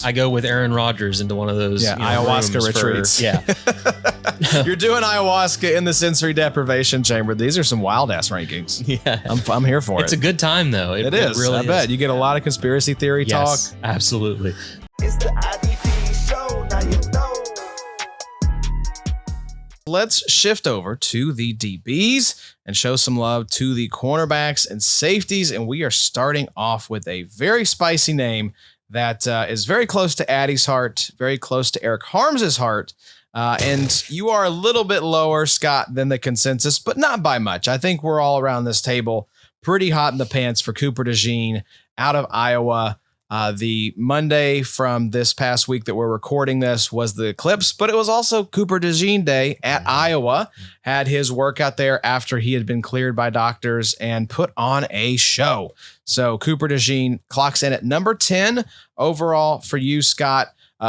I go with Aaron Rodgers into one of those ayahuasca retreats. You're doing ayahuasca in the sensory deprivation chamber. These are some wild ass rankings. Yeah, I'm here for it. It's a good time though. It is. Really I bet you get a lot of conspiracy theory talk. Absolutely. It's the IDP show. Now you know. Let's shift over to the DBs and show some love to the cornerbacks and safeties. And we are starting off with a very spicy name that is very close to Addie's heart, very close to Eric Harms's heart. And you are a little bit lower, Scott, than the consensus, but not by much. I think we're all around this table pretty hot in the pants for Cooper DeJean out of Iowa. The Monday from this past week that we're recording this was the Eclipse, but it was also Cooper DeJean Day at Iowa. Had his workout there after he had been cleared by doctors and put on a show. So Cooper DeJean clocks in at number 10 overall for you, Scott.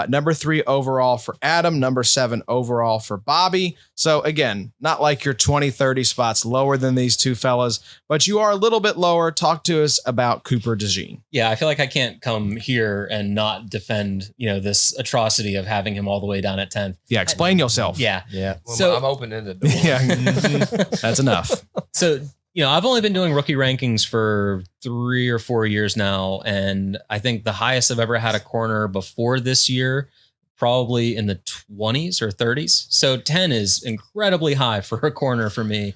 Number 3 overall for Adam, number 7 overall for Bobby. So again, not like you're 20, 30 spots lower than these two fellas, but you are a little bit lower. Talk to us about Cooper DeJean. Yeah, I feel like I can't come here and not defend, this atrocity of having him all the way down at 10th. Yeah, explain yourself. Yeah. Well, So I'm opening the door. Yeah, that's enough. So, I've only been doing rookie rankings for 3 or 4 years now. And I think the highest I've ever had a corner before this year, probably in the 20s or 30s. So 10 is incredibly high for a corner for me.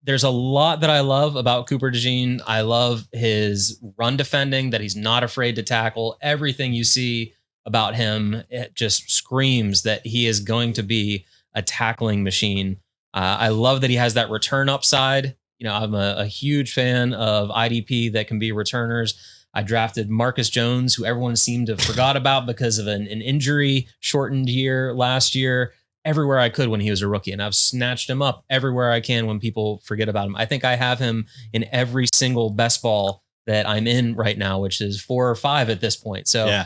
There's a lot that I love about Cooper DeJean. I love his run defending, that he's not afraid to tackle. Everything you see about him, it just screams that he is going to be a tackling machine. I love that he has that return upside. I'm a huge fan of IDP that can be returners. I drafted Marcus Jones, who everyone seemed to have forgot about because of an injury shortened year last year, everywhere I could when he was a rookie. And I've snatched him up everywhere I can when people forget about him. I think I have him in every single best ball that I'm in right now, which is 4 or 5 at this point. So, yeah.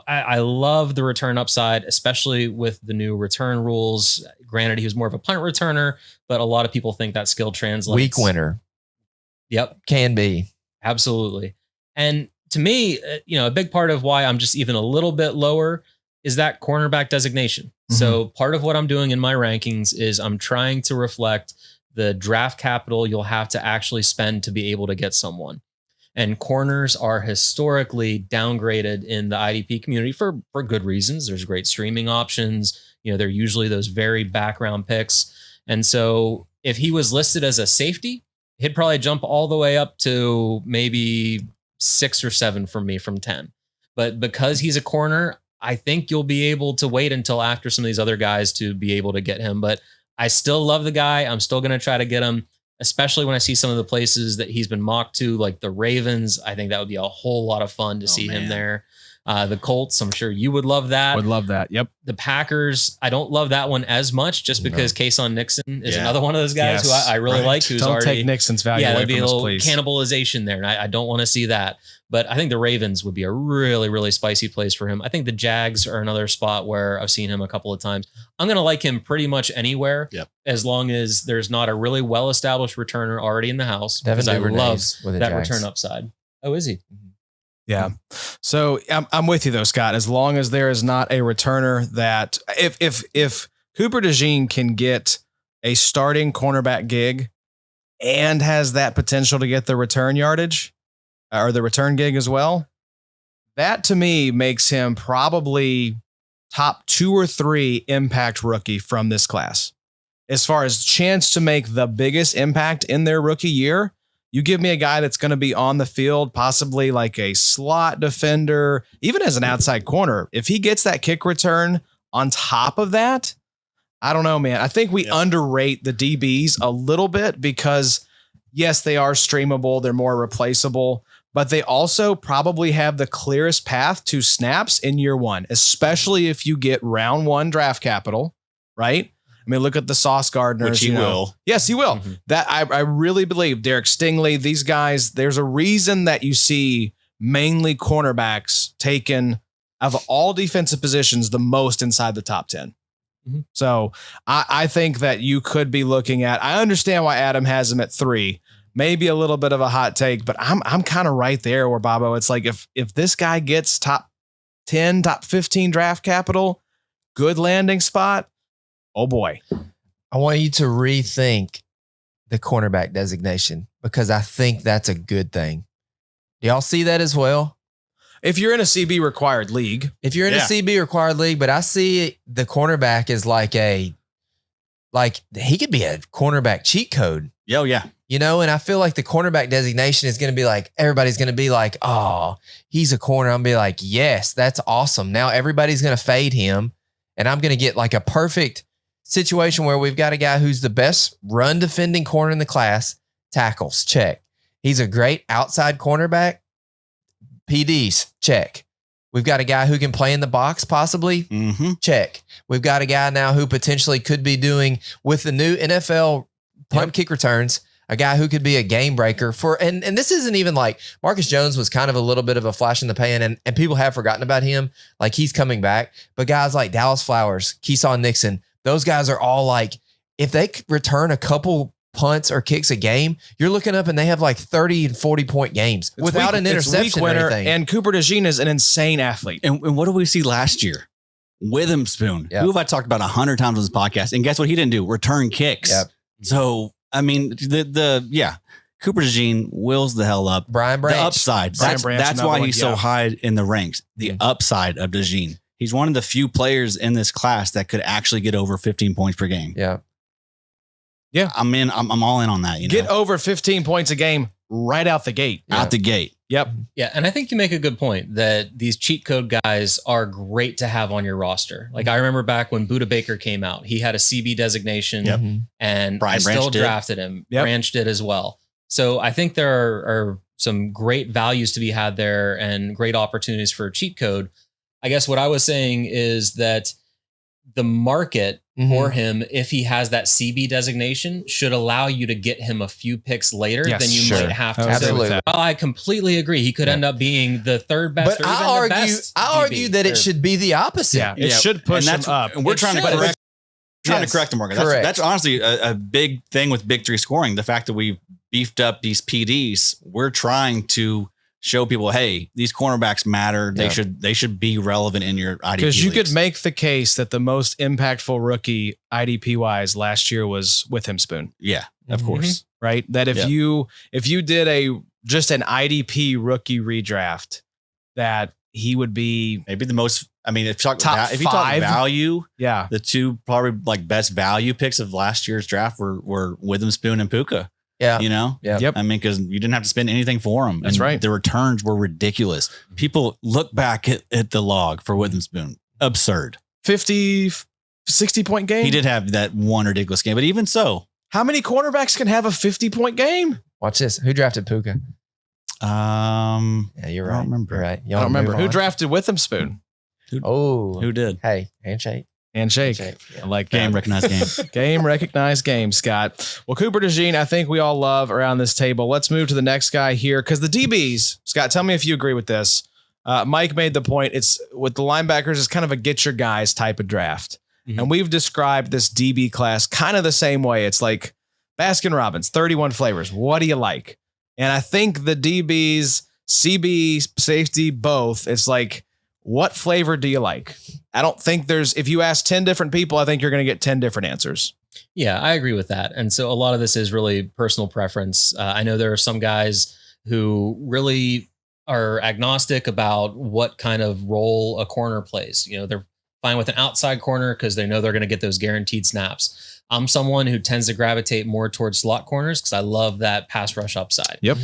I love the return upside, especially with the new return rules. Granted, he was more of a punt returner, but a lot of people think that skill translates. Week winner. Yep. Can be. Absolutely. And to me, a big part of why I'm just even a little bit lower is that cornerback designation. Mm-hmm. So part of what I'm doing in my rankings is I'm trying to reflect the draft capital you'll have to actually spend to be able to get someone. And corners are historically downgraded in the IDP community for good reasons. There's great streaming options. They're usually those very background picks. And so if he was listed as a safety, he'd probably jump all the way up to maybe 6 or 7 for me from 10. But because he's a corner, I think you'll be able to wait until after some of these other guys to be able to get him. But I still love the guy. I'm still going to try to get him, especially when I see some of the places that he's been mocked to, like the Ravens. I think that would be a whole lot of fun to see him there. The Colts, I'm sure you would love that. Would love that. Yep. The Packers, I don't love that one as much just because Kason Nixon is another one of those guys who I really like. Who's don't already take Nixon's value away there'd be from a us, little please. cannibalization there, and I don't want to see that. But I think the Ravens would be a really, really spicy place for him. I think the Jags are another spot where I've seen him a couple of times. I'm going to like him pretty much anywhere, as long as there's not a really well-established returner already in the house. Because I love that return upside. Oh, is he? Yeah. So I'm with you though, Scott. As long as there is not a returner that if Cooper DeJean can get a starting cornerback gig and has that potential to get the return yardage or the return gig as well, that to me makes him probably top 2 or 3 impact rookie from this class. As far as chance to make the biggest impact in their rookie year, you give me a guy that's going to be on the field, possibly like a slot defender, even as an outside corner. If he gets that kick return on top of that, I don't know, man. I think we underrate the DBs a little bit because, yes, they are streamable. They're more replaceable, but they also probably have the clearest path to snaps in year 1, especially if you get round 1 draft capital, right? I mean, look at the Sauce Gardeners. Which he will. Yes, he will. Mm-hmm. That I really believe Derek Stingley, these guys, there's a reason that you see mainly cornerbacks taken of all defensive positions the most inside the top 10. Mm-hmm. So I think that you could be looking at, I understand why Adam has him at 3, maybe a little bit of a hot take, but I'm kind of right there where Bobo, it's like if this guy gets top 10, top 15 draft capital, good landing spot. Oh boy. I want you to rethink the cornerback designation because I think that's a good thing. Do y'all see that as well? If you're in a CB required league, If you're in a CB required league, but I see the cornerback as like he could be a cornerback cheat code. Oh, yeah. You know, and I feel like the cornerback designation is going to be like, everybody's going to be like, oh, he's a corner. I'm going to be like, yes, that's awesome. Now everybody's going to fade him. And I'm going to get like a perfect situation where we've got a guy who's the best run defending corner in the class. Tackles, check. He's a great outside cornerback. PDs, check. We've got a guy who can play in the box, possibly. Check. We've got a guy now who potentially could be doing with the new NFL punt kick returns, a guy who could be a game breaker for, and this isn't even like Marcus Jones was kind of a little bit of a flash in the pan and people have forgotten about him. Like he's coming back, but guys like Dallas Flowers, Keyshawn Nixon, those guys are all like, if they return a couple punts or kicks a game, you're looking up and they have like 30 and 40 point games without an interception or anything. And Cooper DeJean is an insane athlete. And what did we see last year? Witherspoon, who have I talked about 100 times on this podcast? And guess what he didn't do? Return kicks. Yep. So, I mean, Cooper DeJean wills the hell up. Brian Branch. The upside. That's why he's so high in the ranks. The upside of DeJean. He's one of the few players in this class that could actually get over 15 points per game. Yeah. Yeah. I'm all in on that. Get over 15 points a game right out the gate. Out the gate. Yep. Yeah, and I think you make a good point that these cheat code guys are great to have on your roster. Like I remember back when Buda Baker came out, he had a CB designation, and Brian I still Branch did. drafted him. Branch did as well. So I think there are some great values to be had there and great opportunities for cheat code. I guess what I was saying is that the market for him, if he has that CB designation, should allow you to get him a few picks later than you might have to. Absolutely. So, I completely agree. He could end up being the third best. But or even I the best argue that it should be the opposite. Yeah, it should push him up. And we're trying to correct. To correct him, Morgan. Correct. That's honestly a big thing with Big Three scoring. The fact that we've beefed up these PDs, we're trying to show people, hey, these cornerbacks matter. They should be relevant in your IDP. Because you leagues. could make the case that the most impactful rookie IDP wise last year was Witherspoon. Yeah, of course. Right. That if you did just an IDP rookie redraft, that he would be maybe the most. I mean, if you talk top if you talk five. value, Yeah. the two probably like best value picks of last year's draft were Witherspoon and Puka. Yeah. You know? Yeah. Yep. I mean, because you didn't have to spend anything for them. That's right. The returns were ridiculous. People look back at the log for Witherspoon. Absurd. 50, 60 point game. He did have that one ridiculous game, but even so. How many cornerbacks can have a 50 point game? Watch this. Who drafted Puka? Yeah, you're I right. don't remember. You're right. I don't remember. Who drafted Witherspoon? Who did? Hey, handshake. Handshake. Yeah. I like Game that. recognized game. Game recognized game, Scott. Well, Cooper DeJean, I think we all love around this table. Let's move to the next guy here because the DBs, Scott, tell me if you agree with this. Mike made the point. It's with the linebackers, it's kind of a get your guys type of draft. And we've described this DB class kind of the same way. It's like Baskin Robbins, 31 flavors. What do you like? And I think the DBs, CB, safety, both, it's like, what flavor do you like? I don't think if you ask 10 different people, I think you're going to get 10 different answers. Yeah, I agree with that. And so a lot of this is really personal preference. I know there are some guys who really are agnostic about what kind of role a corner plays. You know, they're fine with an outside corner because they know they're going to get those guaranteed snaps. I'm someone who tends to gravitate more towards slot corners because I love that pass rush upside. Yep.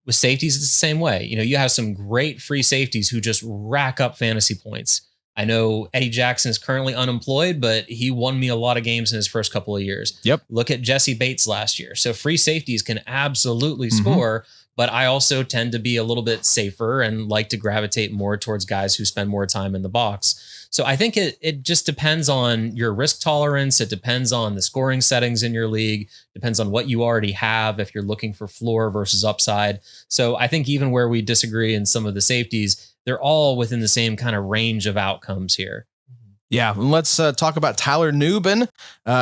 With safeties, it's the same way. You know, you have some great free safeties who just rack up fantasy points. I know Eddie Jackson is currently unemployed, but he won me a lot of games in his first couple of years. Yep. Look at Jesse Bates last year. So free safeties can absolutely score, but I also tend to be a little bit safer and like to gravitate more towards guys who spend more time in the box. So I think it just depends on your risk tolerance. It depends on the scoring settings in your league, depends on what you already have if you're looking for floor versus upside. So I think even where we disagree in some of the safeties, they're all within the same kind of range of outcomes here. Yeah, let's talk about Tyler Nubin,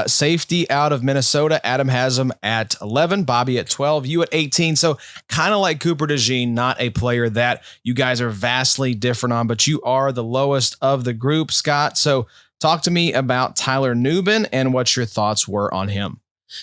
safety out of Minnesota. Adam has him at 11, Bobby at 12, you at 18. So kind of like Cooper DeJean, not a player that you guys are vastly different on, but you are the lowest of the group, Scott. So talk to me about Tyler Nubin and what your thoughts were on him.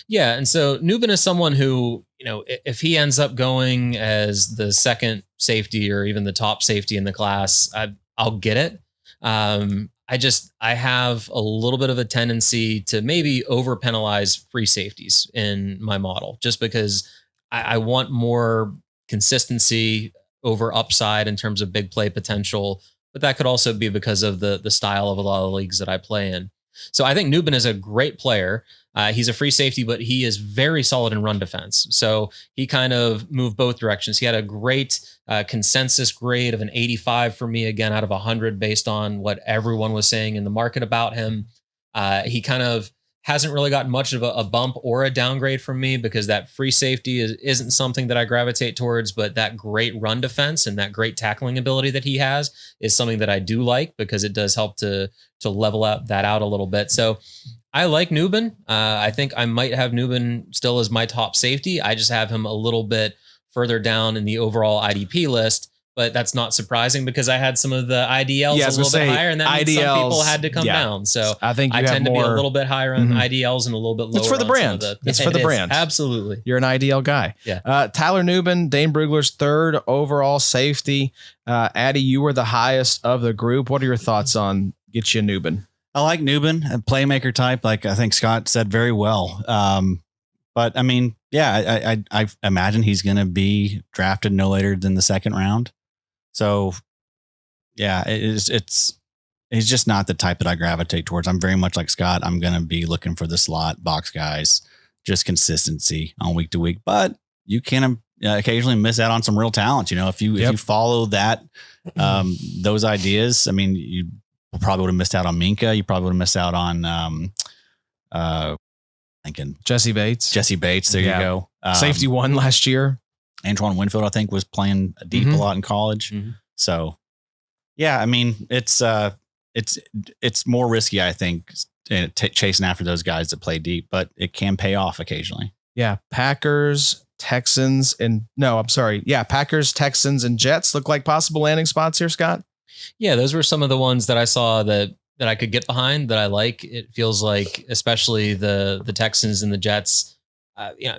Yeah, and so Nubin is someone who, if he ends up going as the second safety or even the top safety in the class, I'll get it. I have a little bit of a tendency to maybe over penalize free safeties in my model, just because I want more consistency over upside in terms of big play potential. But that could also be because of the style of a lot of the leagues that I play in. So I think Nubin is a great player. He's a free safety, but he is very solid in run defense. So he kind of moved both directions. He had a great consensus grade of an 85 for me, again, out of 100, based on what everyone was saying in the market about him. He kind of hasn't really gotten much of a bump or a downgrade from me, because that free safety isn't something that I gravitate towards, but that great run defense and that great tackling ability that he has is something that I do like, because it does help to level out a little bit. So I like Nubin. I think I might have Nubin still as my top safety. I just have him a little bit further down in the overall IDP list, but that's not surprising, because I had some of the IDLs a little bit higher, and that means some people had to come down. So I think I tend to be a little bit higher on IDLs and a little bit lower. It's for the brand. It's for the brand. Absolutely. You're an IDL guy. Yeah. Tyler Nubin, Dane Brugler's third overall safety. Addy, you were the highest of the group. What are your thoughts on get you Nubin? I like Nubin, a playmaker type, like I think Scott said very well. But I mean, yeah, I imagine he's going to be drafted no later than the second round. So yeah, he's just not the type that I gravitate towards. I'm very much like Scott. I'm going to be looking for the slot box guys, just consistency on week to week, but you can occasionally miss out on some real talent. If you follow that, those ideas, I mean, you probably would have missed out on Minka. You probably would have missed out on, thinking Jesse Bates. There you go. Safety one last year. Antoine Winfield, I think, was playing deep a lot in college. So, yeah, I mean, it's more risky, I think, chasing after those guys that play deep, but it can pay off occasionally. Yeah, Packers, Texans, Packers, Texans, and Jets look like possible landing spots here, Scott. Yeah, those were some of the ones that I saw that I could get behind, that I like. It feels like, especially the Texans and the Jets,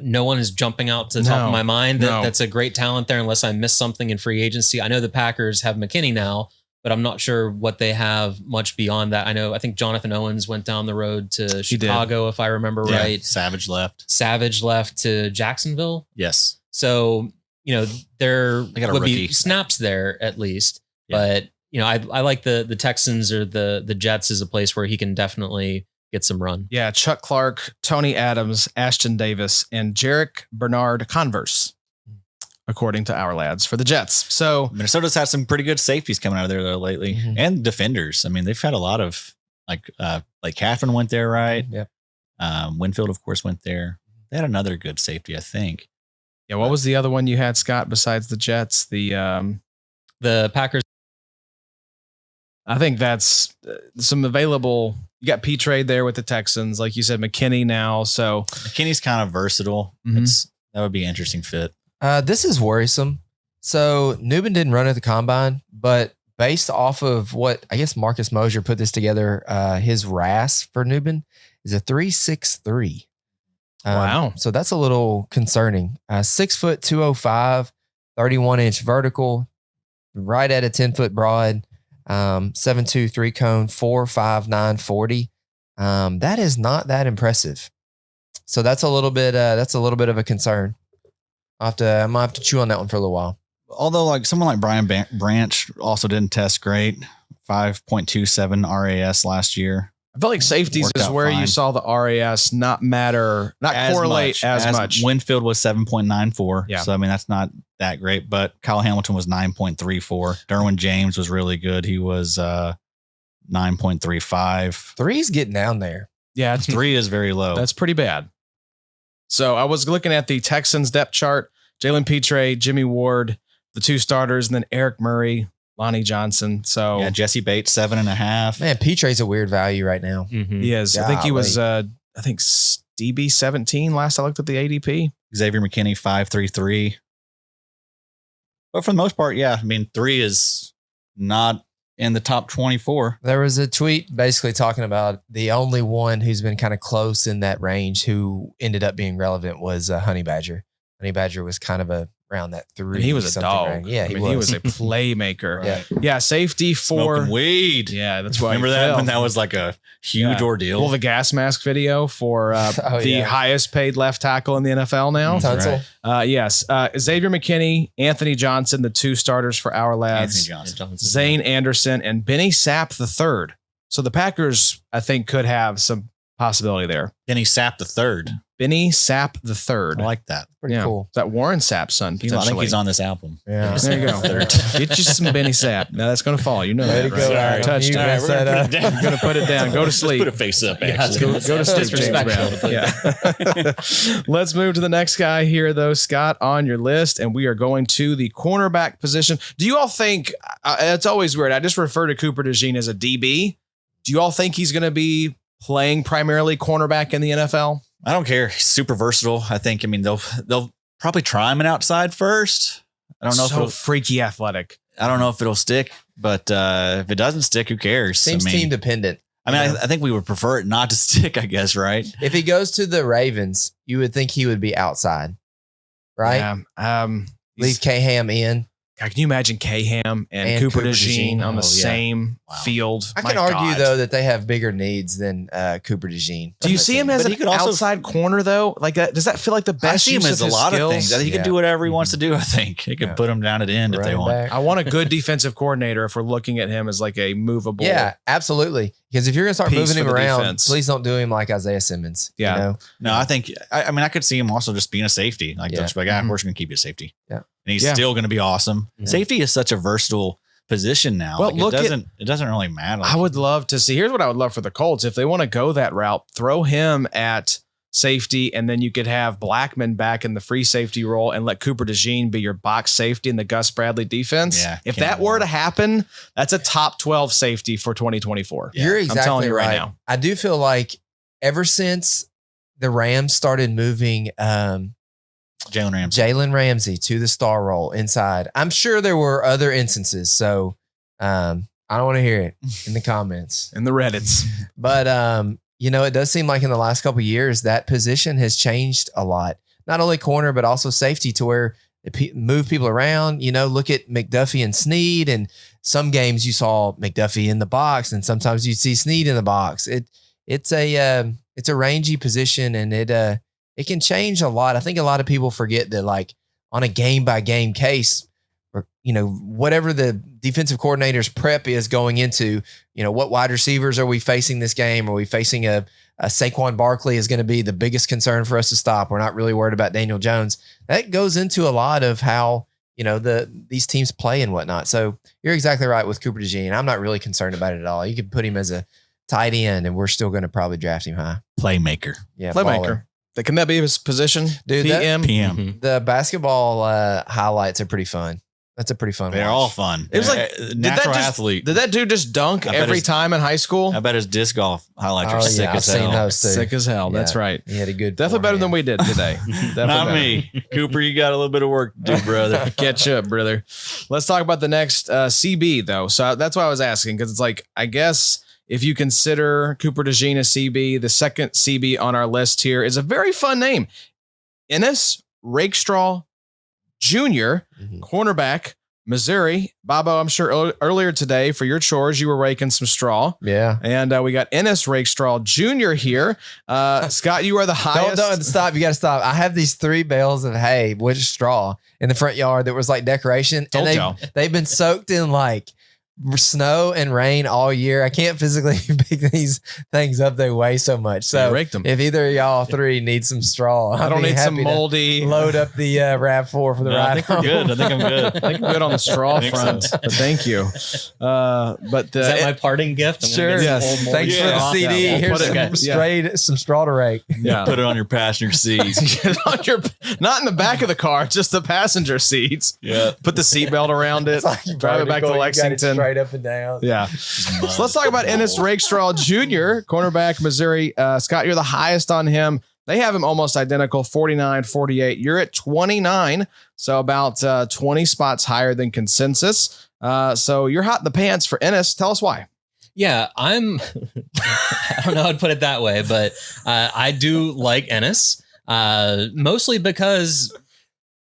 no one is jumping out to the top of my mind that's a great talent there, unless I miss something in free agency. I know the Packers have McKinney now, but I'm not sure what they have much beyond that. I think Jonathan Owens went down the road to Chicago, if I remember right. Savage left to Jacksonville. Yes. So, there would rookie. be snaps there at least, but I like the Texans or the Jets as a place where he can definitely get some run. Yeah, Chuck Clark, Tony Adams, Ashton Davis, and Jarek Bernard Converse, according to our lads for the Jets. So Minnesota's had some pretty good safeties coming out of there though lately, and defenders. I mean, they've had a lot of like Catherine went there, right? Yep. Winfield, of course, went there. They had another good safety, I think. Yeah. What was the other one you had, Scott, besides the Jets? The Packers. I think that's some available. You got P-Trade there with the Texans. Like you said, McKinney now. So McKinney's kind of versatile. That would be an interesting fit. This is worrisome. So Nubin didn't run at the combine, but based off of what I guess Marcus Mosier put this together, his RAS for Nubin is a 3.63. Wow. So that's a little concerning. 6 foot 205, 31-inch vertical, right at a 10-foot broad. 7.23 cone, 4.59 40. That is not that impressive. So that's a little bit of a concern. I might have to chew on that one for a little while. Although like someone like Brian Branch also didn't test great, 5.27 RAS last year. I felt like safeties is where you saw the RAS not correlate as much. Winfield was 7.94. Yeah. So, I mean, that's not that great, but Kyle Hamilton was 9.34. Derwin James was really good. He was 9.35. 3's getting down there. Yeah. 3 is very low. That's pretty bad. So I was looking at the Texans depth chart, Jalen Petre, Jimmy Ward, the two starters, and then Eric Murray, Lonnie Johnson. So Yeah, Jesse Bates, 7.5. Man, Petre's a weird value right now. Mhm. he is. I think he was, Golly. I think DB 17 last I looked at the ADP. Xavier McKinney, 5.33. But for the most part, yeah, I mean, 3 is not in the top 24. There was a tweet basically talking about the only one who's been kind of close in that range who ended up being relevant was Honey Badger. Honey Badger was kind of around that 3. And he was a something dog. range. Yeah, I mean, he was a playmaker. Yeah. Yeah, safety for. Smoking weed. Yeah, that's why. Remember he that fell. when that was like a huge Yeah. ordeal? Well, the gas mask video for Oh, the yeah. highest paid left tackle in the NFL now. Tunsil. Yes. Xavier McKinney, Anthony Johnson, the 2 starters for our Anthony lads. Johnson. Zane Anderson and Benny Sapp III. So the Packers, I think, could have some possibility there. Then he sapped the third. Benny Sapp I III. like that. Pretty cool. Is that Warren Sapp's son? I Potentially. think he's on this album. Yeah. There you go. Third. Get you some Benny Sapp. Now that's going to fall. You know Way that, to right? go, Adam. Touched You it. messed that up. I'm going to put it down. Go to sleep. Put a face up, Yeah, actually. Go to sleep, James Disrespectful. Brown. Yeah. Let's move to the next guy here, though, Scott, on your list, and we are going to the cornerback position. Do you all think it's always weird? I just refer to Cooper DeJean as a DB. Do you all think he's going to be playing primarily cornerback in the NFL? I don't care. He's super versatile. I think. I mean, they'll probably try him an outside first. I don't know if so it'll, freaky athletic. I don't know if it'll stick, but if it doesn't stick, who cares? Seems I mean, team dependent. I mean, Yeah. I think we would prefer it not to stick. I guess, right? If he goes to the Ravens, you would think he would be outside, right? Yeah. Leave K-Ham in. God, can you imagine K-Ham and Cooper DeJean on the Oh, yeah. same Wow. field? I My can argue, God. though, that they have bigger needs than Cooper DeJean. Do you see him as But an he could also- outside corner though? Like that? Does that feel like the best? I see him use as of a his lot skills? of things. I think he Yeah. can do whatever he wants to do. I think he could Yeah. put him down at the end if they Running want. back. I want a good defensive coordinator if we're looking at him as like a movable. Yeah, absolutely. Because if you're going to start Piece moving him for the around, defense. please don't do him like Isaiah Simmons. Yeah. You know? No, I think. I mean, I could see him also just being a safety. Like, Yeah. just like, Mhm. we're just gonna keep you a safety. Yeah. and he's Yeah. still gonna be awesome. Yeah. Safety is such a versatile position now. Well, Like, look at- it doesn't really matter. I would love to see. Here's what I would love for the Colts. If they want to go that route, throw him at safety, and then you could have Blackman back in the free safety role and let Cooper DeJean be your box safety in the Gus Bradley defense. Yeah, If can't that go were wrong. to happen, that's a top 12 safety for 2024. You're exactly telling you right right. now. I do feel like ever since the Rams started moving Jalen Ramsey. Jalen Ramsey to the star role inside, I'm sure there were other instances. So I don't want to hear it in the comments. In the Reddits. But you know, it does seem like in the last couple of years that position has changed a lot. Not only corner, but also safety, to where they move people around. You know, look at McDuffie and Snead, and some games you saw McDuffie in the box, and sometimes you see Snead in the box. It's a rangy position, and it can change a lot. I think a lot of people forget that, like, on a game by game case, or, you know, whatever the defensive coordinator's prep is going into, you know, what wide receivers are we facing this game? Are we facing a Saquon Barkley is going to be the biggest concern for us to stop? We're not really worried about Daniel Jones. That goes into a lot of how, you know, these teams play and whatnot. So you're exactly right with Cooper DeJean. I'm not really concerned about it at all. You could put him as a tight end, and we're still going to probably draft him high. Playmaker. Yeah, Playmaker. Can that be his position? Dude, that- PM? PM. Mhm. The basketball highlights are pretty fun. That's a pretty fun They're watch. all fun. It was like, natural just- athlete. Did that dude just dunk I bet every his- time in high school? I bet his disc golf highlights are Oh, sick yeah, as I've seen hell. those too. Sick as hell. Yeah. That's right. He had a good Definitely better than forehand. we did today. Definitely Not better. me, Cooper. You got a little bit of work to do, brother. Catch up, brother. Let's talk about the next CB, though. So that's why I was asking, because it's like, I guess if you consider Cooper DeJean a CB, the second CB on our list here is a very fun name. Ennis Rakestraw Jr., Mhm. cornerback, Missouri. Bobo, I'm sure earlier today for your chores, you were raking some straw. Yeah. And we got Ennis Rakestraw Jr. here. Scott, you are the highest. Don't stop. You got to stop. I have these 3 bales of hay with straw in the front yard that was like decoration. Told and y'all. they've been soaked in like snow and rain all year. I can't physically pick these things up. They weigh so much. You So raked them. if either of y'all three need some straw, I don't I'd be need some happy to moldy. load up the RAV4 for the No, ride. I think we're home. good. I think I'm good. I think I'm good on the straw think front, so. but thank you. But Is that my parting gift? I'm gonna Sure. get some Yes. old moldy Thanks for the straw. CD. Yeah, we'll Here's put some it- some straw to rake. yeah. Put it on your passenger seat. On your, not in the back of the car, just the passenger seats. Yeah. Put the seatbelt around it. It's like you Drive it back to vertical, you got it Lexington. straight up and down. Yeah. So let's talk about Ennis Rakestraw Jr., cornerback, Missouri. Scott, you're the highest on him. They have him almost identical, 49, 48. You're at 29, so about 20 spots higher than consensus. So you're hot in the pants for Ennis. Tell us why. Yeah, I don't know how to put it that way, but I do like Ennis, mostly because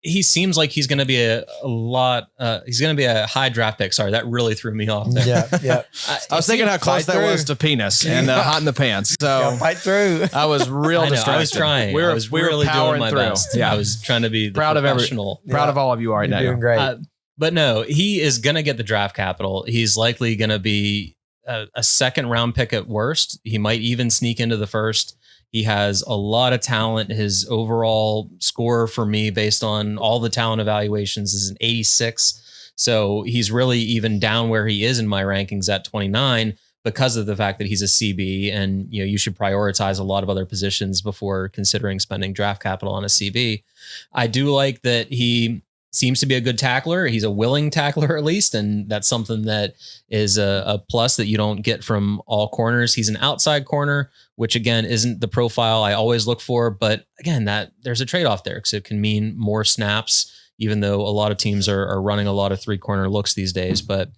he seems like he's going to be he's going to be a high draft pick. Sorry, that really threw me off there. Yeah. I was thinking how close that was to penis and hot in the pants. So Fight through. I was real I know, distracted. I was trying. We were, I was we were really doing powering my through. best. Yeah. I was trying to be the Proud of every- professional. Proud of all of you right You're now. doing great. But no, he is going to get the draft capital. He's likely going to be a second round pick at worst. He might even sneak into the first. He has a lot of talent. His overall score for me, based on all the talent evaluations, is an 86. So he's really even down where he is in my rankings at 29 because of the fact that he's a CB, and you should prioritize a lot of other positions before considering spending draft capital on a CB. I do like that he seems to be a good tackler. He's a willing tackler, at least, and that's something that is a plus that you don't get from all corners. He's an outside corner, which again isn't the profile I always look for, but again, that there's a trade-off there because it can mean more snaps, even though a lot of teams are running a lot of three-corner looks these days. But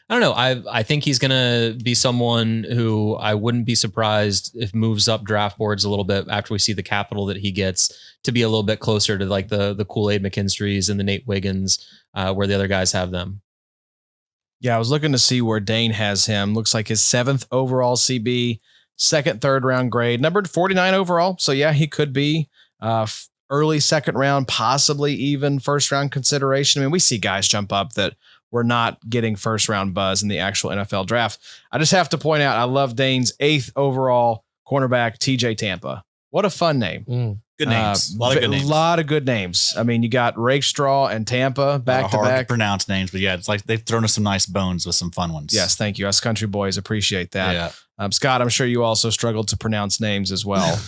I don't know. I think he's going to be someone who I wouldn't be surprised if moves up draft boards a little bit after we see the capital that he gets to be a little bit closer to like the Kool-Aid McKinstry's and the Nate Wiggins, where the other guys have them. Yeah, I was looking to see where Dane has him. Looks like his 7th overall CB, second, third round grade, numbered 49 overall. So yeah, he could be early second round, possibly even first round consideration. I mean, we see guys jump up that we're not getting first round buzz in the actual NFL draft. I just have to point out, I love Dane's 8th overall cornerback, TJ Tampa. What a fun name. Good names. A lot of good names. A lot of good names. I mean, you got Rakestraw and Tampa back to hard back. to pronounce names, but yeah, it's like they've thrown us some nice bones with some fun ones. Yes, thank you. Us country boys appreciate that. Yeah. Scott, I'm sure you also struggled to pronounce names as well,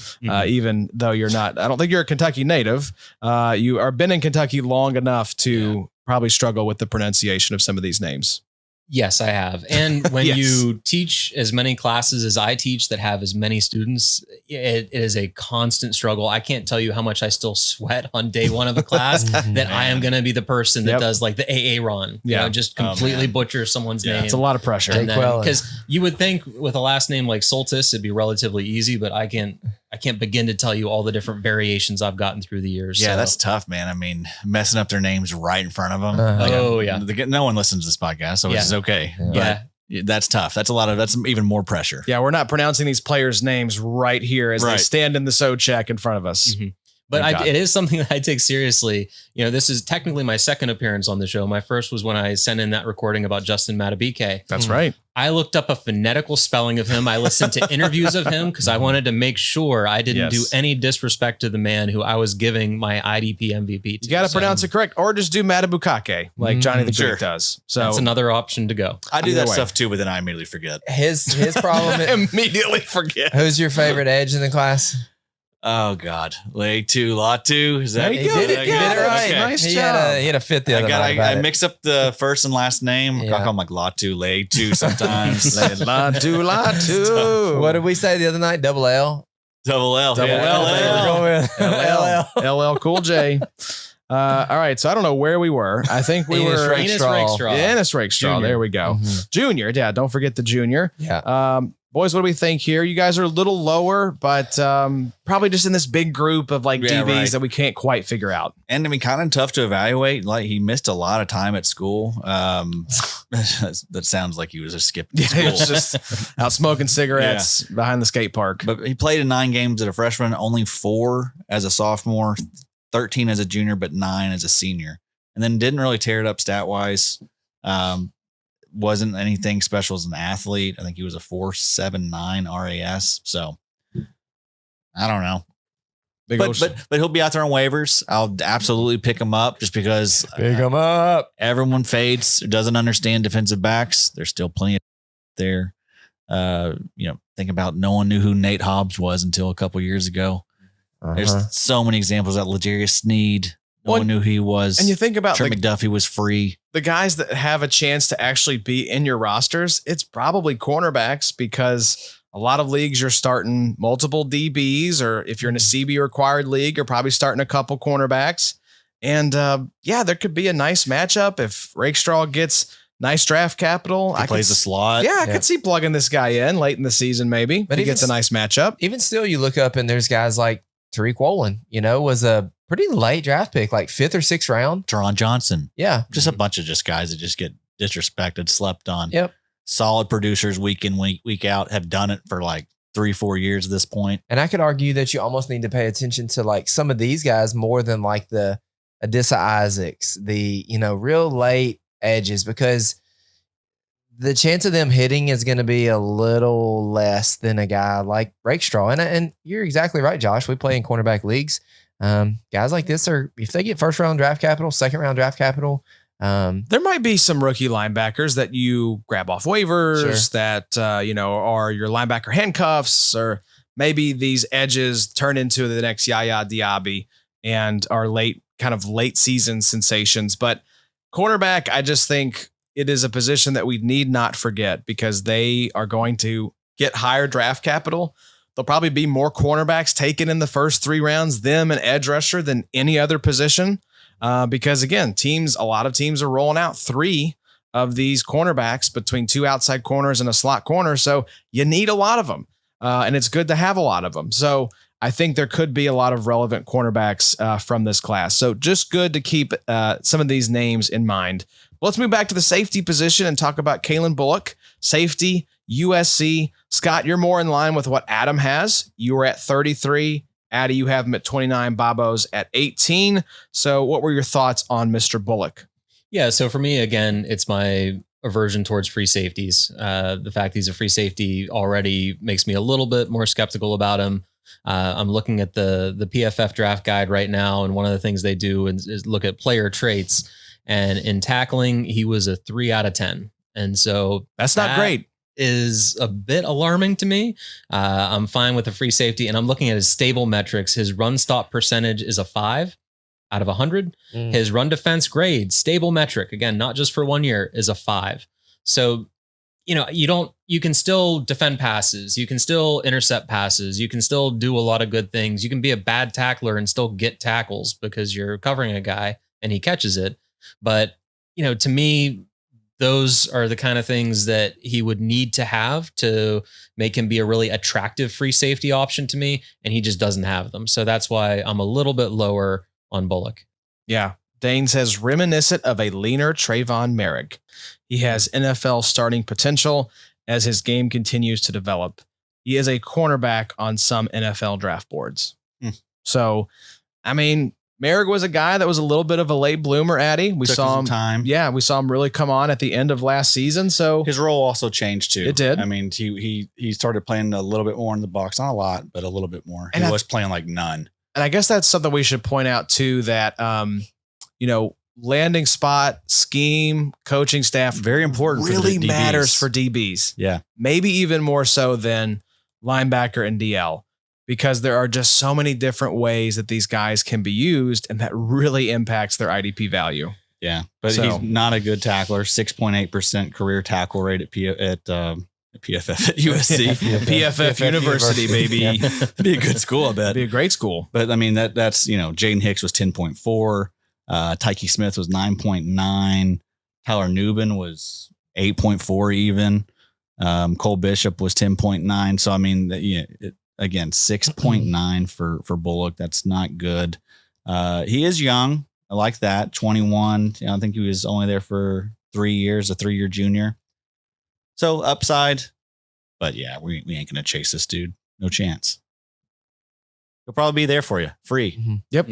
even though you're not. I don't think you're a Kentucky native. You are been in Kentucky long enough to probably struggle with the pronunciation of some of these names. Yes, I have. And when Yes. you teach as many classes as I teach that have as many students, it is a constant struggle. I can't tell you how much I still sweat on day one of a class that I am going to be the person that Yep. does like the AA run, Yeah. just completely butcher someone's name. It's a lot of pressure. Because you would think with a last name like Soltis, it'd be relatively easy, but I can't begin to tell you all the different variations I've gotten through the years. Yeah, So, that's tough, man. I mean, messing up their names right in front of them. Oh, yeah. No one listens to this podcast, so it's okay. yeah. But that's tough. That's even more pressure. Yeah, we're not pronouncing these players' names right here as they Right. stand in the so check in front of us. Mhm. But Thank God. it is something that I take seriously. This is technically my second appearance on the show. My first was when I sent in that recording about Justin Matabike. That's right. I looked up a phonetical spelling of him. I listened to interviews of him because I wanted to make sure I didn't do any disrespect to the man who I was giving my IDP MVP to. You got to pronounce it correct, or just do Matabukake like Johnny the Sure. Greek does. So That's another option to go. I do Either that way. stuff too, but then I immediately forget. His problem is, immediately forget. who's your favorite edge in the class? Oh God, leg two, lot two. Is that There you go. He did it right. Okay. Nice he job. had a fit the other night. I mix up the first and last name. Yeah. I call them like lot two, leg two sometimes. La two. What did we say the other night? Double L. Double L. Double yeah. L. LL. We're going with LL. LL Cool J. All right, so I don't know where we were. I think we Ennis were Rakestraw. Ennis Rakestraw. Junior. There we go. Junior. Yeah, don't forget the junior. Yeah. Boys, what do we think here? You guys are a little lower, but probably just in this big group of like Yeah, DBs right. that we can't quite figure out. And I mean, kind of tough to evaluate. Like he missed a lot of time at school. That sounds like he was just skipping Yeah, school. it's just out smoking cigarettes behind the skate park. But he played in 9 games as a freshman, only 4 as a sophomore, 13 as a junior, but 9 as a senior. And then didn't really tear it up stat wise. wasn't anything special as an athlete. I think he was a 4.79 RAS. So I don't know. But he'll be out there on waivers. I'll absolutely pick him up just because Pick him up. everyone fades, doesn't understand defensive backs. There's still plenty there. Think about no one knew who Nate Hobbs was until a couple years ago. There's so many examples that L'Jarius Sneed. No one knew who he was. And you think about Trent McDuffie was free. The guys that have a chance to actually be in your rosters, it's probably cornerbacks, because a lot of leagues you're starting multiple DBs, or if you're in a CB required league, you're probably starting a couple cornerbacks. And there could be a nice matchup if Rakestraw gets nice draft capital. He plays the slot. Yeah, I could see plugging this guy in late in the season, maybe. But he gets a nice matchup. Even still, you look up and there's guys like Tariq Woolen, was a pretty late draft pick, like 5th or 6th round. Teron Johnson. Yeah. Just a bunch of guys that just get disrespected, slept on. Yep. Solid producers week in, week out, have done it for like 3-4 years at this point. And I could argue that you almost need to pay attention to like some of these guys more than like the Adissa Isaacs, the, real late edges, because the chance of them hitting is going to be a little less than a guy like Rakestraw. And you're exactly right, Josh. We play in cornerback leagues. Guys like this if they get 1st round draft capital, 2nd round draft capital, there might be some rookie linebackers that you grab off waivers that, are your linebacker handcuffs, or maybe these edges turn into the next Yaya Diaby and are late season sensations. But cornerback, I just think it is a position that we need not forget, because they are going to get higher draft capital. There'll probably be more cornerbacks taken in the first 3 rounds, them and edge rusher, than any other position. Because again, a lot of teams are rolling out 3 of these cornerbacks between 2 outside corners and a slot corner. So you need a lot of them. And it's good to have a lot of them. So I think there could be a lot of relevant cornerbacks from this class. So just good to keep some of these names in mind. Let's move back to the safety position and talk about Calen Bullock, safety, USC. Scott, you're more in line with what Adam has. You were at 33. Addy, you have him at 29. Babo's at 18. So what were your thoughts on Mr. Bullock? Yeah, so for me, again, it's my aversion towards free safeties. The fact he's a free safety already makes me a little bit more skeptical about him. I'm looking at the PFF draft guide right now, and one of the things they do is look at player traits. And in tackling, he was a 3 out of 10. And so that's not great. Is a bit alarming to me. I'm fine with the free safety, and I'm looking at his stable metrics. His run stop percentage is a 5 out of 100. His run defense grade, stable metric, again, not just for 1 year, is a 5. So, you can still defend passes. You can still intercept passes. You can still do a lot of good things. You can be a bad tackler and still get tackles because you're covering a guy and he catches it. But, to me, those are the kind of things that he would need to have to make him be a really attractive free safety option to me. And he just doesn't have them. So that's why I'm a little bit lower on Bullock. Yeah. Dane says reminiscent of a leaner Trayvon Merrick. He has NFL starting potential as his game continues to develop. He is a cornerback on some NFL draft boards. So, Merrick was a guy that was a little bit of a late bloomer, Addy. We saw him time. Yeah, we saw him really come on at the end of last season. So his role also changed too. It did. He started playing a little bit more in the box, not a lot, but a little bit more. He was playing like none. And I guess that's something we should point out too, that landing spot, scheme, coaching staff, very important. Really for the DBs. matters for DBs. Yeah, maybe even more so than linebacker and DL. Because there are just so many different ways that these guys can be used, and that really impacts their IDP value. Yeah, but he's not a good tackler. 6.8% career tackle rate at PFF at USC. PFF University, baby. It'd be a good school, I bet. It'd be a great school. But that's Jaden Hicks was 10.4. Tyke Smith was 9.9. Tyler Nubin was 8.4 even. Cole Bishop was 10.9. So again, 6.9 for Bullock. That's not good. He is young. I like that. 21. I think he was only there for 3 years, a 3-year junior. So upside. But yeah, we ain't going to chase this dude. No chance. He'll probably be there for you. Free. Yep.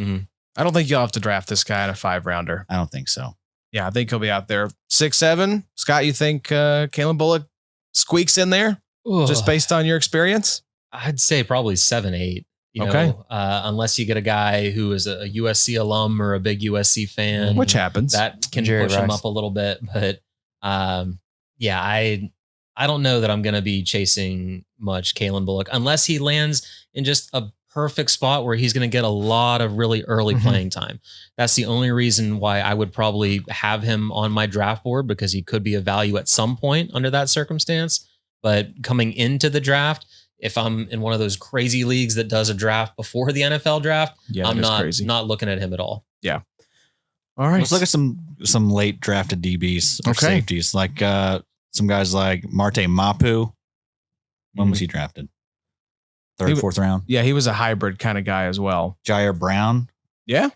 I don't think you'll have to draft this guy in a 5-rounder. I don't think so. Yeah, I think he'll be out there. 6'7". Scott, you think Calen Bullock squeaks in there just based on your experience? I'd say probably 7-8. Okay. Unless you get a guy who is a USC alum or a big USC fan, Which happens. that can Jerry push him Rice. up a little bit. But yeah, I don't know that I'm going to be chasing much Calen Bullock unless he lands in just a perfect spot where he's going to get a lot of really early playing time. That's the only reason why I would probably have him on my draft board, because he could be a value at some point under that circumstance. But coming into the draft, if I'm in one of those crazy leagues that does a draft before the NFL draft, Yeah, I'm that is not crazy. looking at him at all. All right. Let's look at some late drafted DBs or Okay. safeties, like some guys like Marte Mapu. When was he drafted? Third, fourth round. Yeah, he was a hybrid kind of guy as well. Jair Brown, Yeah.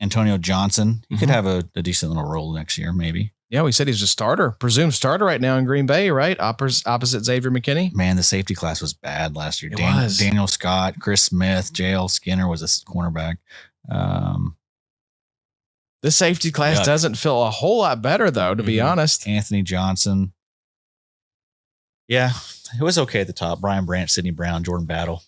Antonio Johnson. He could have a decent little role next year, maybe. Yeah, we said he's a starter, presumed starter right now in Green Bay, right? Opposite Xavier McKinney. Man, the safety class was bad last year. It was. Daniel Scott, Chris Smith, J.L. Skinner was a cornerback. The safety class Yuck. doesn't feel a whole lot better, though, to be honest. Anthony Johnson. Yeah, it was okay at the top. Brian Branch, Sidney Brown, Jordan Battle.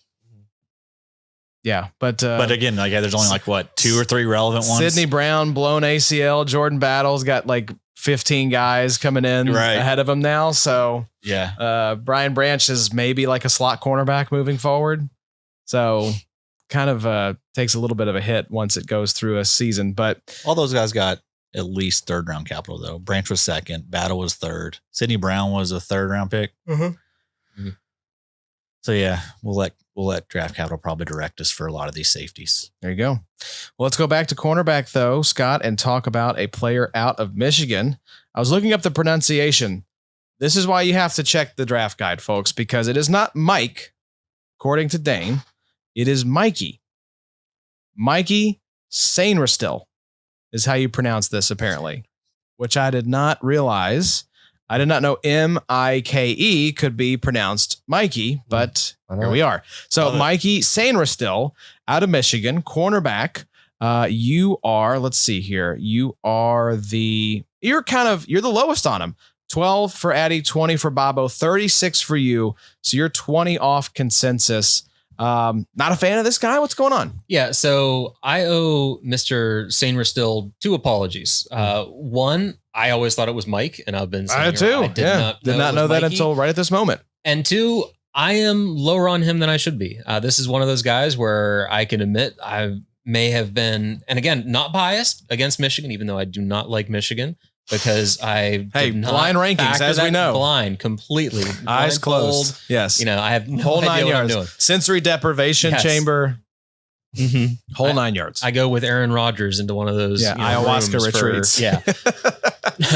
Yeah, but Again, like there's only like what 2 or 3 relevant ones. Sidney Brown, blown ACL. Jordan Battle's got like 15 guys coming in Right. ahead of him now. So Yeah, Brian Branch is maybe like a slot cornerback moving forward. So kind of takes a little bit of a hit once it goes through a season. But all those guys got at least third round capital though. Branch was second, Battle was third, Sidney Brown was a third round pick. So yeah, we'll let draft capital probably direct us for a lot of these safeties. there you go. Well, let's go back to cornerback, though, Scott, and talk about a player out of Michigan. I was looking up the pronunciation. This is why you have to check the draft guide, folks, because it is not Mike, according to Dane. It is Mikey. Mikey Sainristil is how you pronounce this, apparently, which I did not realize. I did not know Mike could be pronounced Mikey, but here we are. So Mikey Sainristil out of Michigan, cornerback. You are, let's see here. You're the lowest on him. 12 for Addy, 20 for Bobo, 36 for you. So you're 20 off consensus. Not a fan of this guy. What's going on? Yeah, so I owe Mr. Sainristil 2 apologies. One, I always thought it was Mike, and I've been saying I too. I did not know it was that Mikey. until right at this moment. And 2, I am lower on him than I should be. This is one of those guys where I can admit I may have been, and again, not biased against Michigan, even though I do not like Michigan, because I Hey, did not blind rankings, factor as we that know. blind completely. Eyes Blindfold. closed. Yes. I have no Whole idea 9 what I'm yards. doing. Sensory deprivation Yes. chamber. Whole 9 yards. I go with Aaron Rodgers into one of those ayahuasca rooms for- retreats. yeah.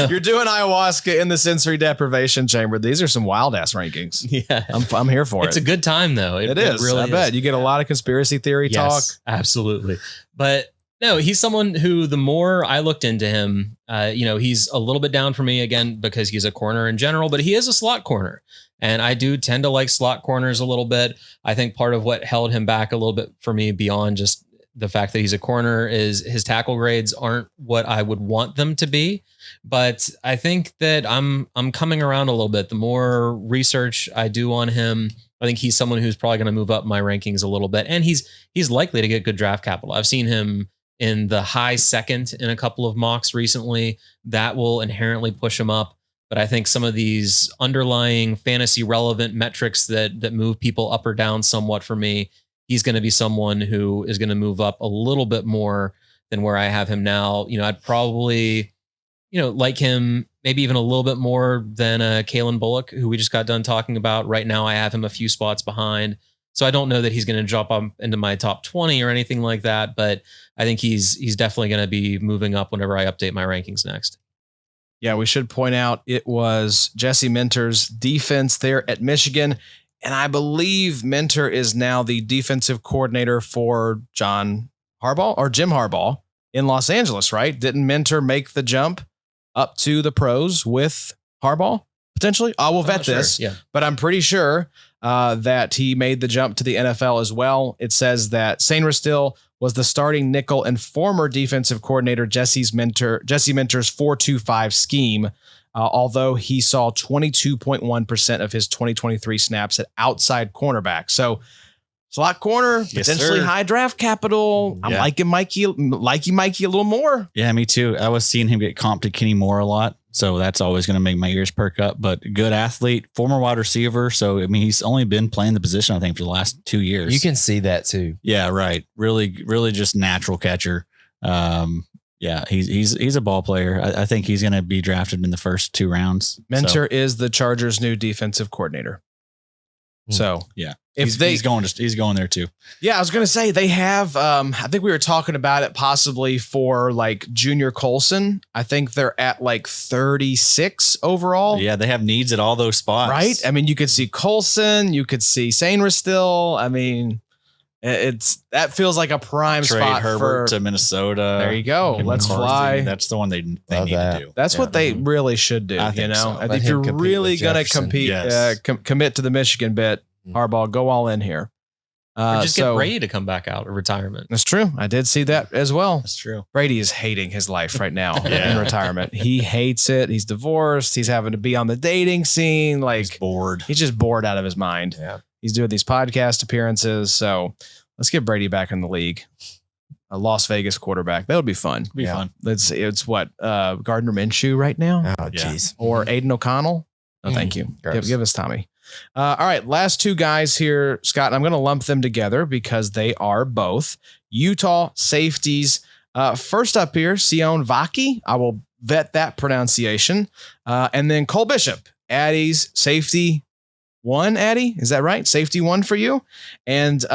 You're doing ayahuasca in the sensory deprivation chamber. These are some wild ass rankings. Yeah. I'm here for It's it. a good time though. It is. really I bet is. you get a lot of conspiracy theory talk. Yes, absolutely. But no, he's someone who the more I looked into him, he's a little bit down for me again because he's a corner in general, but he is a slot corner. And I do tend to like slot corners a little bit. I think part of what held him back a little bit for me beyond just the fact that he's a corner is his tackle grades aren't what I would want them to be. But I think that I'm coming around a little bit. The more research I do on him, I think he's someone who's probably going to move up my rankings a little bit. And he's likely to get good draft capital. I've seen him in the high second in a couple of mocks recently. That will inherently push him up. But I think some of these underlying fantasy relevant metrics that move people up or down somewhat for me, he's going to be someone who is going to move up a little bit more than where I have him now. I'd probably, like him maybe even a little bit more than Calen Bullock, who we just got done talking about. Right now, I have him a few spots behind. So I don't know that he's going to drop up into my top 20 or anything like that. But I think he's definitely going to be moving up whenever I update my rankings next. Yeah, we should point out it was Jesse Minter's defense there at Michigan. And I believe Minter is now the defensive coordinator for Jim Harbaugh in Los Angeles, right? Didn't Minter make the jump up to the pros with Harbaugh potentially? I will vet this, Yeah. but I'm pretty sure that he made the jump to the NFL as well. It says that Sainristil was the starting nickel and former defensive coordinator Jesse Minter's 4-2-5 scheme, although he saw 22.1% of his 2023 snaps at outside cornerback. So slot corner, Yes, potentially sir. high draft capital. I'm Yeah. liking Mikey a little more. Yeah, me too. I was seeing him get comped to Kenny Moore a lot, so that's always going to make my ears perk up. But good athlete, former wide receiver. So I mean, he's only been playing the position I think for the last 2 years. You can see that too. Yeah, right. Really just natural catcher. Yeah, he's a ball player. I think he's going to be drafted in the first 2 rounds. Mentor is the Chargers' new defensive coordinator. So yeah, if he's going there too. Yeah, I was going to say they have, I think we were talking about it possibly for like Junior Colson. I think they're at like 36 overall. Yeah, they have needs at all those spots. Right. I mean, you could see Colson, you could see Sainristil. I mean, that feels like a prime Trade spot Herbert for to Minnesota. There you go. Kim Let's McCarthy. fly. That's the one they need that. to do. That's what they really should do. I You think know, so. And Let if you're him compete really with going to Jefferson. compete, Yes. commit to the Michigan bit, Harbaugh, go all in here. Or just get Brady to come back out of retirement. That's true. I did see that as well. That's true. Brady is hating his life right now Yeah. in retirement. He hates it. He's divorced. He's having to be on the dating scene. Like He's bored. he's just bored out of his mind. Yeah. He's doing these podcast appearances. So let's get Brady back in the league. A Las Vegas quarterback. That would be fun. Be fun. It's what Gardner Minshew right now Oh, Yeah. jeez. or Aiden O'Connell. No, thank you. Gross. Give us Tommy. All right, last 2 guys here, Scott. And I'm going to lump them together because they are both Utah safeties. First up here, Sione Vaki. I will vet that pronunciation. And then Cole Bishop, Addie's safety 1. Addie, is that right? Safety 1 for you. And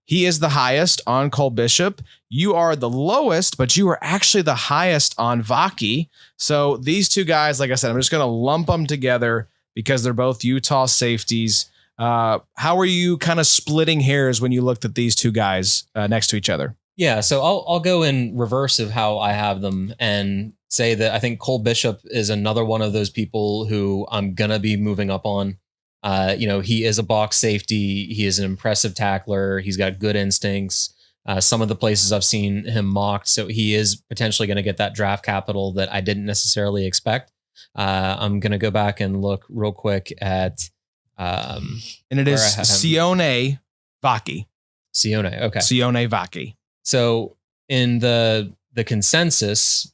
he is the highest on Cole Bishop. You are the lowest, but you are actually the highest on Vaki. So these 2 guys, like I said, I'm just going to lump them together because they're both Utah safeties. How are you kind of splitting hairs when you looked at these 2 guys next to each other? Yeah, so I'll go in reverse of how I have them and say that I think Cole Bishop is another one of those people who I'm gonna be moving up on. He is a box safety. He is an impressive tackler. He's got good instincts. Some of the places I've seen him mocked, so he is potentially going to get that draft capital that I didn't necessarily expect. I'm going to go back and look real quick at And it is where I have him. Sione Vaki. Sione. Okay. Sione Vaki. So in the consensus,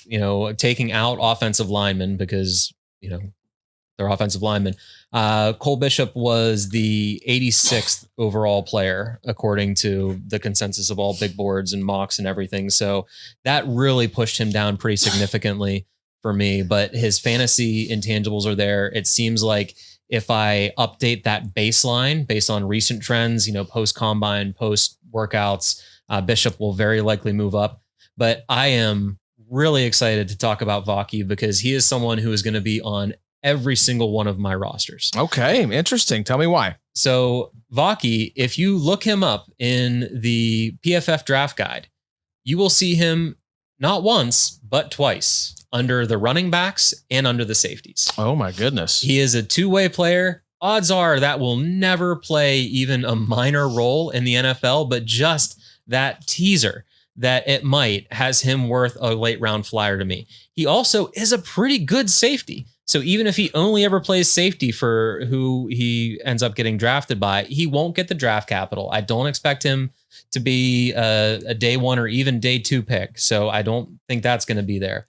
taking out offensive linemen because, they're offensive linemen, Cole Bishop was the 86th overall player, according to the consensus of all big boards and mocks and everything. So that really pushed him down pretty significantly for me, but his fantasy intangibles are there. It seems like if I update that baseline based on recent trends, post combine, post workouts, Bishop will very likely move up. But I am really excited to talk about Vaki because he is someone who is going to be on every single one of my rosters. Okay, interesting. Tell me why. So Vaki, if you look him up in the PFF draft guide, you will see him not once, but twice under the running backs and under the safeties. Oh my goodness. He is a 2-way player. Odds are that will never play even a minor role in the NFL, but just that teaser that it might has him worth a late round flyer to me. He also is a pretty good safety. So even if he only ever plays safety for who he ends up getting drafted by, he won't get the draft capital. I don't expect him to be a day 1 or even day 2 pick. So I don't think that's going to be there.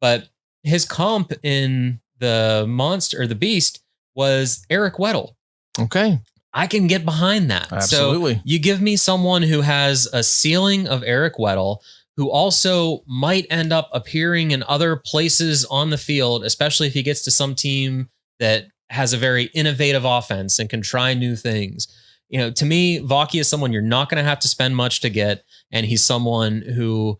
But his comp in the monster or the beast was Eric Weddle. Okay. I can get behind that. Absolutely. So you give me someone who has a ceiling of Eric Weddle, who also might end up appearing in other places on the field, especially if he gets to some team that has a very innovative offense and can try new things. To me, Vaki is someone you're not going to have to spend much to get, and he's someone who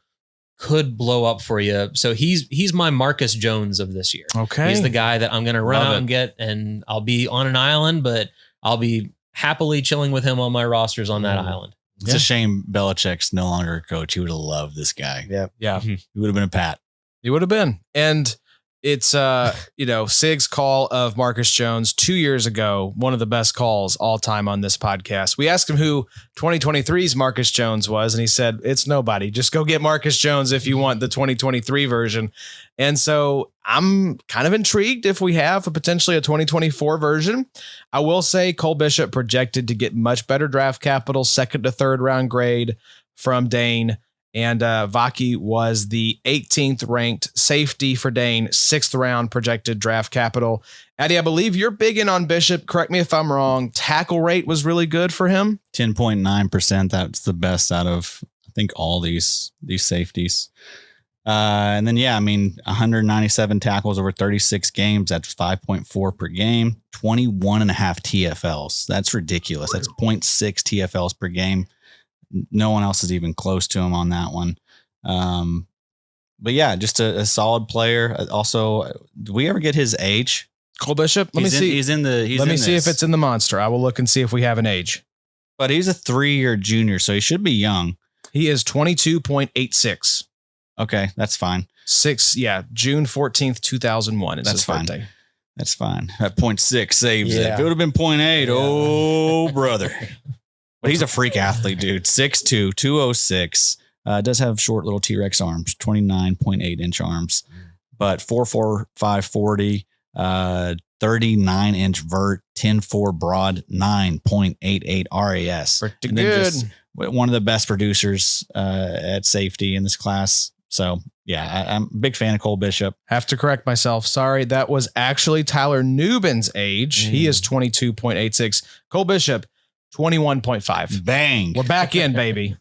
could blow up for you. So he's my Marcus Jones of this year. Okay. He's the guy that I'm going to run Love out it. and get, and I'll be on an island, but I'll be happily chilling with him on my rosters on that island. It's a shame Belichick's no longer a coach. He would have loved this guy. Yeah. Yeah. He would have been a Pat. He would have been. And It's Sig's call of Marcus Jones 2 years ago, one of the best calls all time on this podcast. We asked him who 2023's Marcus Jones was, and he said, it's nobody. Just go get Marcus Jones if you want the 2023 version. And so I'm kind of intrigued if we have potentially a 2024 version. I will say Cole Bishop projected to get much better draft capital, 2nd to 3rd round grade from Dane. And Vaki was the 18th ranked safety for Dane, 6th round projected draft capital. Addy, I believe you're big in on Bishop. Correct me if I'm wrong. Tackle rate was really good for him. 10.9%. That's the best out of, I think, all these safeties. And then, 197 tackles over 36 games. That's 5.4 per game. 21 and a half TFLs. That's ridiculous. That's 0.6 TFLs per game. No one else is even close to him on that one. But yeah, just a solid player. Also, do we ever get his age? Cole Bishop? Let me see. Let me see if it's in the monster. I will look and see if we have an age. But he's a 3-year junior, so he should be young. He is 22.86. Okay, that's fine. June 14th, 2001 is his birthday. That's fine. That 0.6 saves it. Yeah. If it would have been 0.8, oh, brother. But he's a freak athlete, dude. 6'2", 206. Does have short little T-Rex arms, 29.8 inch arms, but 4'4", 540, 39 inch vert, 10.4 broad, 9.88 RAS. Pretty And then good. just one of the best producers at safety in this class. So yeah, I'm a big fan of Cole Bishop. Have to correct myself. Sorry, that was actually Tyler Nubin's age. He is 22.86. Cole Bishop, 21.5. Bang. We're back in, baby.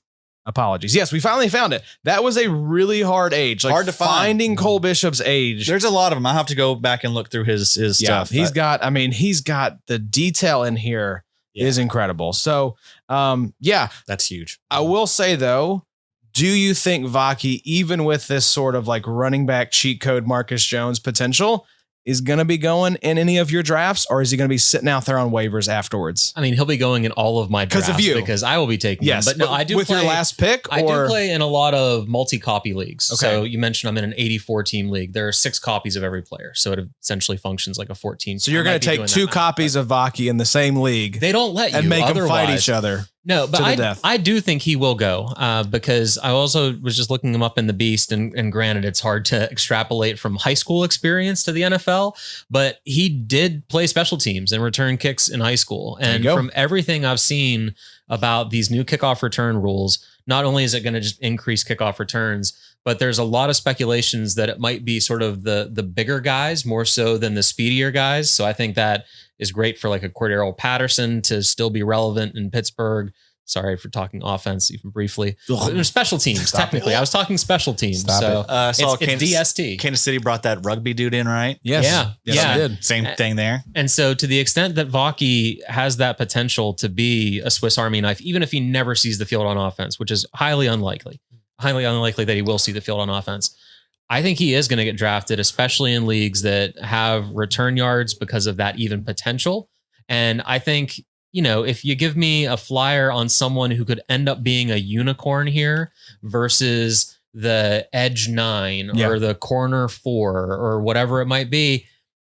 Apologies. Yes, we finally found it. That was a really hard age. Hard to find. Finding Cole Bishop's age. There's a lot of them. I have to go back and look through his stuff. He's got the detail in here is incredible. So, that's huge. I will say though, do you think Vaki, even with this sort of like running back cheat code Marcus Jones potential, is going to be going in any of your drafts, or is he going to be sitting out there on waivers afterwards? I mean, he'll be going in all of my drafts Because of you. because I will be taking Yes, him. But no, I do with play, your last pick. I Or do play in a lot of multi-copy leagues. Okay. So you mentioned I'm in an 84 team league. There are 6 copies of every player. So it essentially functions like a 14. so you're going to take 2 copies of Vaki in the same league They don't let you and make them fight otherwise. each other. No, to the but death. I do think he will go because I also was just looking him up in the Beast, and granted, it's hard to extrapolate from high school experience to the NFL, but he did play special teams and return kicks in high school. And go. from everything I've seen about these new kickoff return rules, not only is it going to just increase kickoff returns, but there's a lot of speculations that it might be sort of the bigger guys more so than the speedier guys. So I think that is great for like a Cordero Patterson to still be relevant in Pittsburgh. Sorry for talking offense even briefly. Special teams, technically. I was talking special teams. So I saw it's DST. Kansas City brought that rugby dude in, right? Yes. Yeah. Yes, Yeah. I did. Same thing there. And so to the extent that Vaki has that potential to be a Swiss Army knife, even if he never sees the field on offense, which is highly unlikely that he will see the field on offense, I think he is going to get drafted, especially in leagues that have return yards because of that even potential. And I think, if you give me a flyer on someone who could end up being a unicorn here versus the edge 9 or the corner 4 or whatever it might be,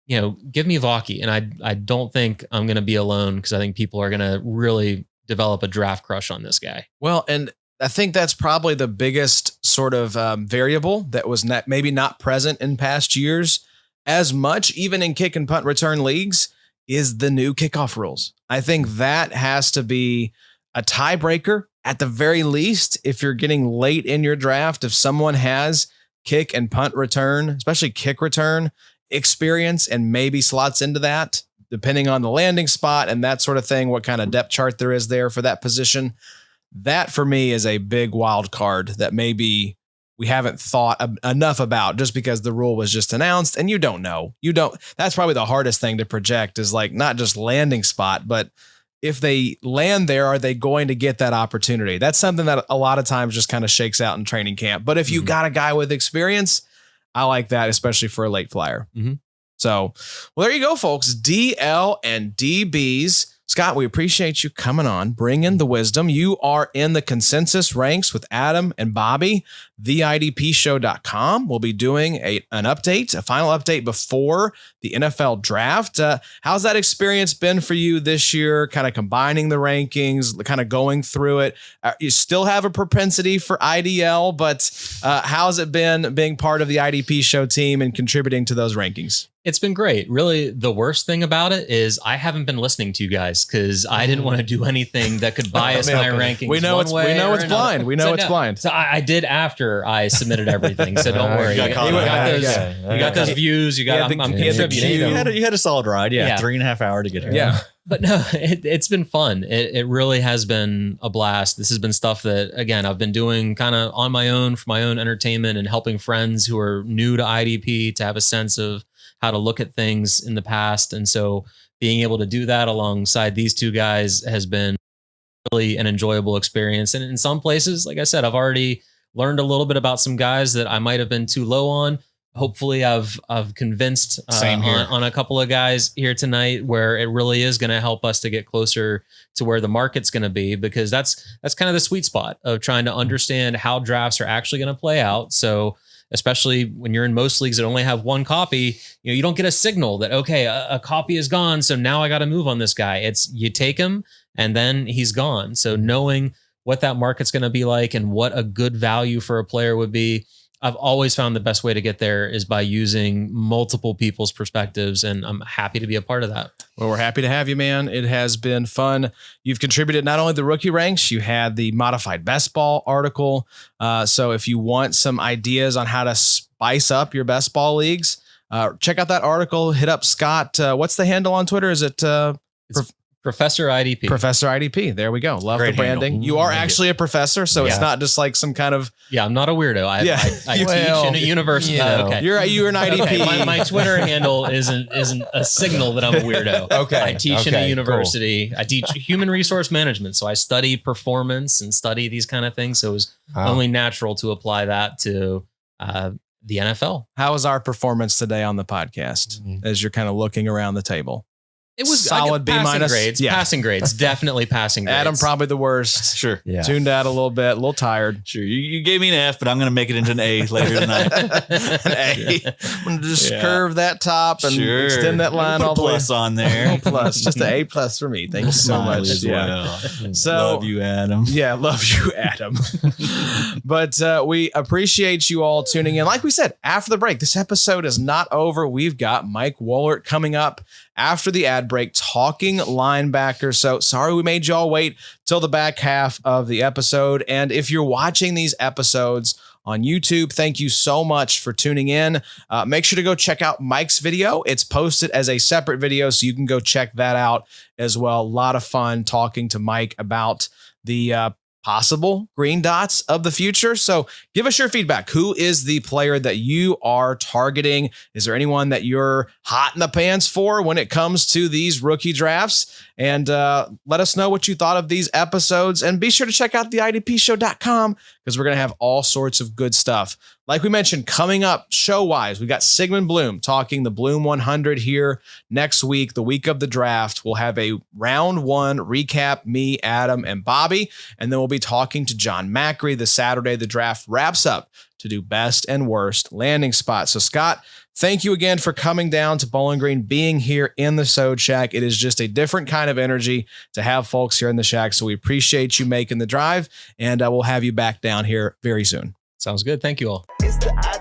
give me Vaki. And I don't think I'm going to be alone because I think people are going to really develop a draft crush on this guy. Well, and I think that's probably the biggest sort of variable that was maybe not present in past years as much, even in kick and punt return leagues, is the new kickoff rules. I think that has to be a tiebreaker at the very least. If you're getting late in your draft, if someone has kick and punt return, especially kick return experience, and maybe slots into that, depending on the landing spot and that sort of thing, what kind of depth chart there is there for that position. That for me is a big wild card that maybe we haven't thought enough about just because the rule was just announced and you don't know. That's probably the hardest thing to project is like not just landing spot, but if they land there, are they going to get that opportunity? That's something that a lot of times just kind of shakes out in training camp. But if you got a guy with experience, I like that, especially for a late flyer. Mm-hmm. So, well, there you go, folks. DL and DBs. Scott, we appreciate you coming on, bringing the wisdom. You are in the consensus ranks with Adam and Bobby. theidpshow.com. We'll be doing a final update before the NFL draft. How's that experience been for you this year? Kind of combining the rankings, kind of going through it. You still have a propensity for IDL, but how's it been being part of the IDP Show team and contributing to those rankings? It's been great. Really, the worst thing about it is I haven't been listening to you guys because I didn't want to do anything that could bias my rankings. We know it's blind. We know it's blind. So I did after I submitted everything. So don't worry. You got those views. I'm contributing. You had a solid ride. Yeah. 3.5 hours to get here. Yeah. But no, it's been fun. It really has been a blast. This has been stuff that, again, I've been doing kind of on my own for my own entertainment and helping friends who are new to IDP to have a sense of how to look at things in the past. And so being able to do that alongside these two guys has been really an enjoyable experience. And in some places, like I said, I've already learned a little bit about some guys that I might have been too low on. Hopefully I've convinced on a couple of guys here tonight where it really is going to help us to get closer to where the market's going to be, because that's kind of the sweet spot of trying to understand how drafts are actually going to play out. So especially when you're in most leagues that only have one copy, you don't get a signal that, okay, a copy is gone, so now I got to move on this guy. It's you take him and then he's gone. So knowing what that market's going to be like and what a good value for a player would be, I've always found the best way to get there is by using multiple people's perspectives, and I'm happy to be a part of that. Well, we're happy to have you, man. It has been fun. You've contributed not only the rookie ranks, you had the modified best ball article. So if you want some ideas on how to spice up your best ball leagues, check out that article. Hit up Scott. What's the handle on Twitter? Is it Professor IDP? Professor IDP. There we go. Love the branding. Handle. You are actually a professor, so it's not just like some kind of. Yeah, I'm not a weirdo. I teach in a university. Okay, you're an IDP. Okay, my Twitter handle isn't a signal that I'm a weirdo. Okay, I teach in a university. Cool. I teach human resource management, so I study performance and study these kind of things. So it was only natural to apply that to the NFL. How was our performance today on the podcast? As you're kind of looking around the table. It was solid B minus grades. Yeah. Passing grades, definitely passing grades. Adam probably the worst. Sure. Yeah. Tuned out a little bit, a little tired. Sure. You gave me an F, but I'm going to make it into an A later tonight. An A. I'm going to just curve that top and extend that line all the way. Plus on there. Plus, just an A plus for me. Thank you so much. So love you, Adam. Yeah, love you, Adam. But we appreciate you all tuning in. Like we said, after the break, this episode is not over. We've got Mike Wohlert coming up after the ad break, talking linebackers. So sorry we made y'all wait till the back half of the episode. And if you're watching these episodes on YouTube, thank you so much for tuning in. Make sure to go check out Mike's video. It's posted as a separate video, so you can go check that out as well. A lot of fun talking to Mike about the possible green dots of the future. So give us your feedback. Who is the player that you are targeting? Is there anyone that you're hot in the pants for when it comes to these rookie drafts? And let us know what you thought of these episodes. And be sure to check out the IDPshow.com because we're going to have all sorts of good stuff. Like we mentioned, coming up show-wise, we got Sigmund Bloom talking the Bloom 100 here next week, the week of the draft. We'll have a round one recap, me, Adam, and Bobby. And then we'll be talking to John Macri the Saturday the draft wraps up to do best and worst landing spots. So Scott, thank you again for coming down to Bowling Green, being here in the Sode Shack. It is just a different kind of energy to have folks here in the Shack. So we appreciate you making the drive, and we'll have you back down here very soon. Sounds good. Thank you all. It's the